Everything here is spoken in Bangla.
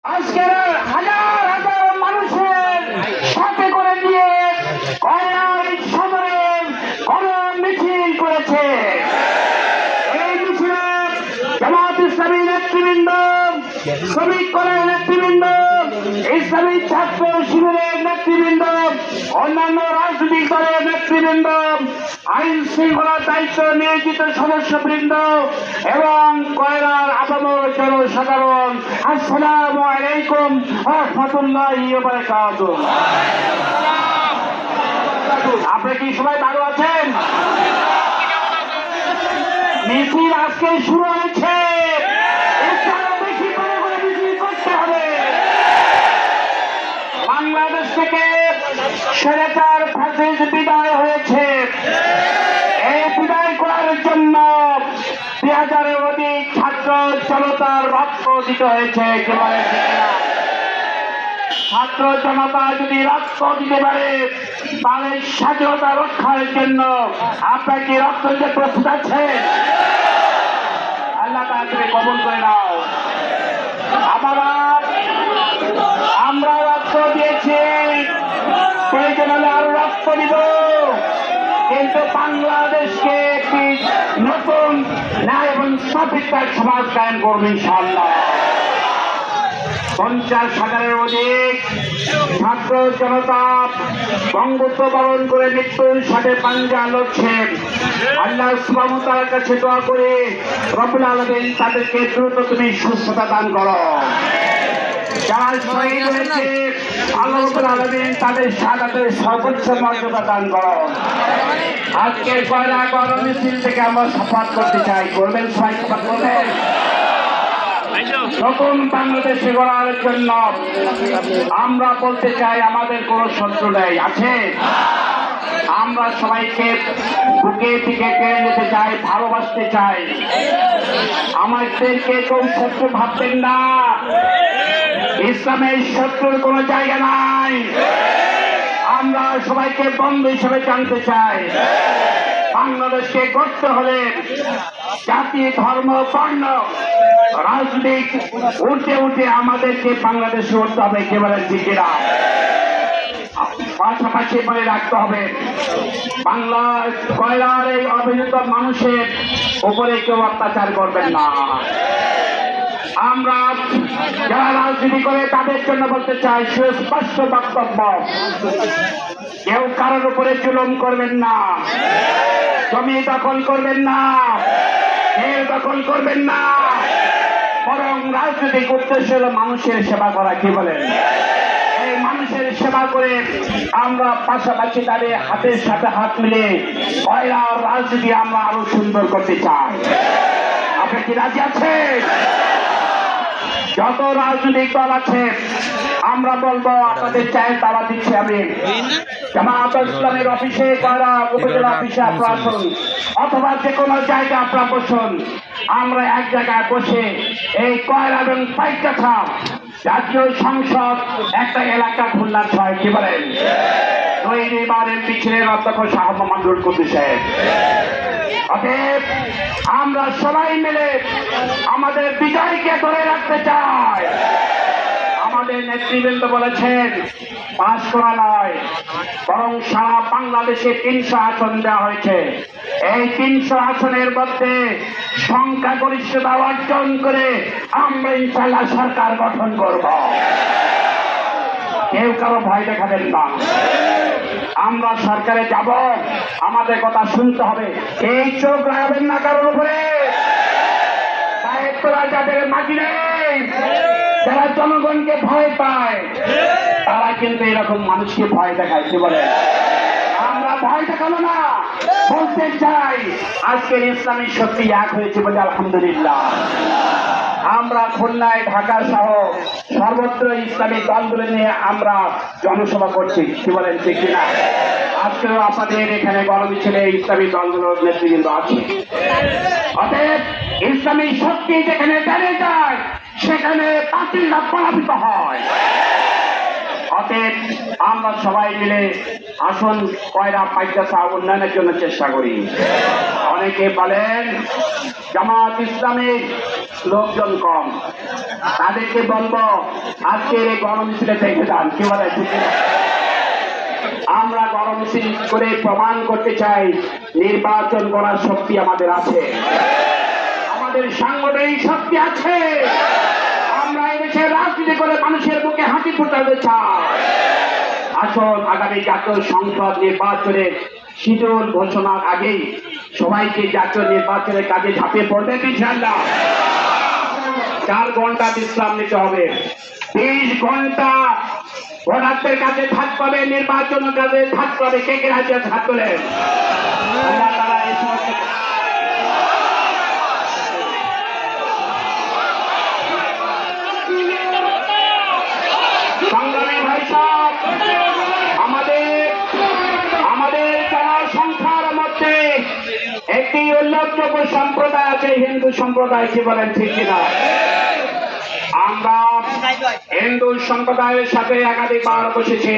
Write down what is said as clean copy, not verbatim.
আজকের হাজার হাজার মানুষের সাথে করে দিয়ে কয়লার সদরে গণ মিছিল করেছে। এই মিছিলে জামাত ইসলামী নেতৃবৃন্দ, শ্রমিক কল্যাণ নেতৃবৃন্দ, ইসলামী ছাত্র শিবিরের নেতৃবৃন্দ, অন্যান্য রাজনৈতিক দলের নেতৃবৃন্দ, আইন শৃঙ্খলার দায়িত্ব নিয়োজিত সদস্যবৃন্দ এবং কয়লার আপামর জনসাধারণ, আসসালামু আলাইকুম ওয়া রাহমাতুল্লাহি ওয়া বারাকাতুহু। আপনারা কি সবাই ভালো আছেন? মিছিল আজকে শুরু হয়েছে, বেশি করে মিছিল করতে হবে। বাংলাদেশ থেকে স্বৈরাচার ফ্যাসিস্ট বিদায় হয়েছে। এই বিদায় করার জন্য 2000-এর অধিক ছাত্র জনতার রক্ত দিতে হয়েছে। ছাত্র জনতা যদি রক্ত দিতে পারে তাহলে স্বাধীনতা রক্ষার জন্য আপনার কি রক্ত দিতে প্রস্তুত আছে? আল্লাহ তাআলা কবুল করে নাও। আমরা রক্ত দিয়েছি, প্রয়োজন হলে আরো রক্ত দিব, কিন্তু বাংলাদেশকে একটি নতুন ন্যায় এবং সঠিকতার সমাজ কায়েম করবে ইনশাআল্লাহ। 50,000-এর অধিক ছাত্র জনতা বঙ্গত্ব বরণ করে মৃত্যুর সাথে পাঞ্জা লড়ছে। আল্লাহ সুবহানাহু ওয়া তাআলার কাছে দোয়া করে রব্বুল আলামিন তাদেরকে দ্রুত তুমি সুস্থতা দান করো। যারা শহীদ হয়েছে আল্লাহ রাব্বুল আলামিন তাদের শাহাদাতের সর্বোচ্চ মর্যাদা দান করো। আজকের কয়লা গণ মিছিল থেকে আমরা শপথ করতে চাই। করবেন সবাই? শপথ করবেন। নতুন বাংলাদেশে গড়ার জন্য আমরা বলতে চাই আমাদের কোনো শত্রু নেই, আছে? আমরা সবাইকে বুকে থেকে টেনে নিতে চাই, ভালোবাসতে চাই। আমাদেরকে কেউ শত্রু ভাববেন না। ইসলামের শত্রুর কোনো জায়গা নাই। আমরা সবাইকে বন্ধু হিসেবে জানতে চাই। বাংলাদেশকে করতে হলে জাতি, ধর্ম, বর্ণ, রাজনীতি উঠে উঠে আমাদেরকে বাংলাদেশে উঠতে হবে। একেবারে দিকেরা পাশাপাশি বলে রাখতে হবে, বাংলার কয়লার এই অভিযুক্ত মানুষের উপরে কেউ অত্যাচার করবেন না। আমরা যারা রাজনীতি করে তাদের জন্য বলতে চাই সুস্পষ্ট বক্তব্য, কেউ কারোর উপরে জুলুম করবেন না, জমি দখল করবেন না, জেল দখল করবেন না, বরং রাজনৈতিক উদ্দেশ্য হল মানুষের সেবা করা। কি বলেন? এই মানুষের সেবা করে আমরা পাশাপাশি দাঁড়িয়ে হাতের সাথে হাত মিলে কয়লার রাজনীতি আমরা আরো সুন্দর করতে চাই। আপনি কি রাজি আছেন? যত রাজনৈতিক দল আছে আমরা বলবো আপনাদের চায়ের তালা দিচ্ছি আমি। জামাত ইসলামের অফিসে, কয়লা উপজেলা অফিসে আপনারা আসুন, অথবা যে কোনো জায়গায় আপনারা বসুন। আমরা এক জায়গায় বসে এই কয়লা এবং পাইকগাছা জাতীয় সংসদ একটা এলাকা খুলনার ছয়, কি বলেন? এবারের পিছিয়ে অধ্যক্ষ শাহ মোহাম্মদুল কুদ্দুস সাহেব। অতএব আমরা সবাই মিলে আমাদের বিজয়কে ধরে রাখতে চাই। আমাদের নেতৃবৃন্দ বলেছেন 5 করা নয়, বরং সারা বাংলাদেশে 300 আসন দেওয়া হয়েছে। এই 300 আসনের মধ্যে সংখ্যাগরিষ্ঠতা অর্জন করে আমরা ইনশাআল্লাহ সরকার গঠন করব। কেউ কারো ভয় দেখাবেন না। আমরা সরকারে যাব, আমাদের কথা শুনতে হবে। এই চোখ রাখবেন না কারোর উপরে। সাহেবরা যাদের মাটি নেই, যারা জনগণকে ভয় পায়, তারা কিন্তু এরকম মানুষকে ভয় দেখায়। কি বলে? আমরা ভয় দেখাবো না। বলতে চাই আজকের ইসলামী শক্তি এক হয়েছে বলে আলহামদুলিল্লাহ। আমরা খুলনায়, ঢাকা সহ সর্বত্র ইসলামী দলগুলো নিয়ে আমরা জনসভা করছি। কি বলেন? ঠিক কিনা? আজকেও আপনাদের এখানে গণমিছিলে ইসলামী দলগুলোর নেতৃবৃন্দ আছে। অতএব ইসলামী শক্তি যেখানে বেড়ে যায় সেখানে বাতিলরা পরাজিত হয়। অতএব আমরা সবাই মিলে আসুন কয়লা পাইকগাছা উন্নয়নের জন্য চেষ্টা করি। অনেকে বলেন জামাত ইসলামী লোকজন কম, তাদেরকে বলবো আজকের এই গণমিছিলে দেখে যান, কি বলে? আমরা গণমিছিল করে প্রমাণ করতে চাই নির্বাচন করার শক্তি আমাদের আছে, আমাদের সাংগঠনিক শক্তি আছে। আমরা এদেশে রাজনীতি করে মানুষের বুকে হাঁটি ফুটাতে চাই। আসুন আগামী জাতীয় সংসদ নির্বাচনে শিডিউল ঘোষণার আগেই সবাইকে জাতীয় নির্বাচনের কাজে ঝাঁপিয়ে পড়বেন ইনশাআল্লাহ। 4 ঘন্টা বিশ্রাম নিতে হবে, 20 ঘন্টা ভোটারদের কাছে থাকতে হবে, নির্বাচনের কাজে থাকতে হবে। কে কে রাজ্যে হাত তোলেন? তারা এই সমস্ত সংগ্রামী ভাই সাহেব, আমাদের জনসংখ্যার মধ্যে একটি উল্লেখযোগ্য সম্প্রদায় আছে, হিন্দু সম্প্রদায়, কি বলেন ঠিক কিনা? আমরা হিন্দু সম্প্রদায়ের সাথে একাধিকবার বসেছি।